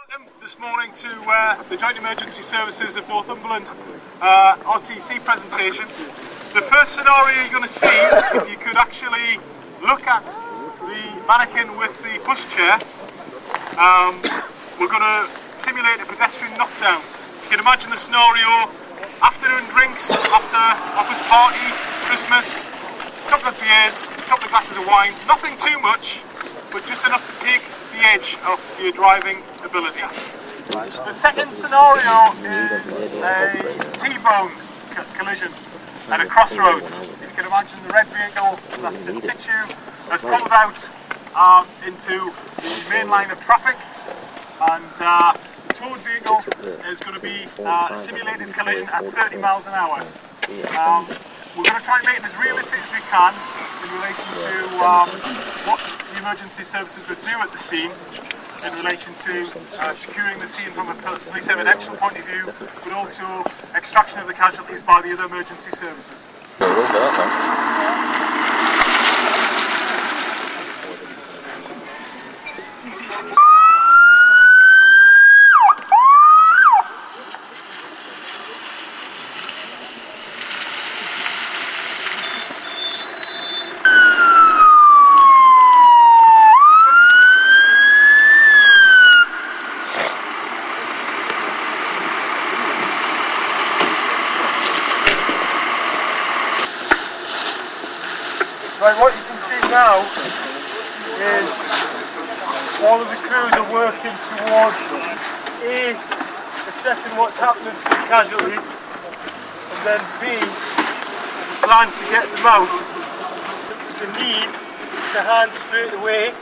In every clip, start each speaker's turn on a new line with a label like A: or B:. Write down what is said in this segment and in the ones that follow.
A: Welcome this morning to the Joint Emergency Services of Northumberland RTC presentation. The first scenario you're going to see, if you could actually look at the mannequin with the pushchair, we're going to simulate a pedestrian knockdown. You can imagine the scenario: afternoon drinks, after office party, Christmas, a couple of beers, a couple of glasses of wine, nothing too much, but just enough to take the edge off your driving ability. The second scenario is a T-bone collision at a crossroads. You can imagine the red vehicle that's in situ has pulled out into the main line of traffic, and the towed vehicle is going to be a simulated collision at 30 miles an hour. We're going to try and make it as realistic as we can in relation to what the emergency services would do at the scene, in relation to securing the scene from a police evidential point of view, but also extraction of the casualties by the other emergency services.
B: Right, what you can see now is all of the crews are working towards A, assessing what's happening to the casualties, and then B, the plan to get them out. The need to hand straight away.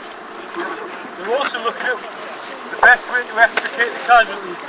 B: We're also looking at the best way to extricate the casualties.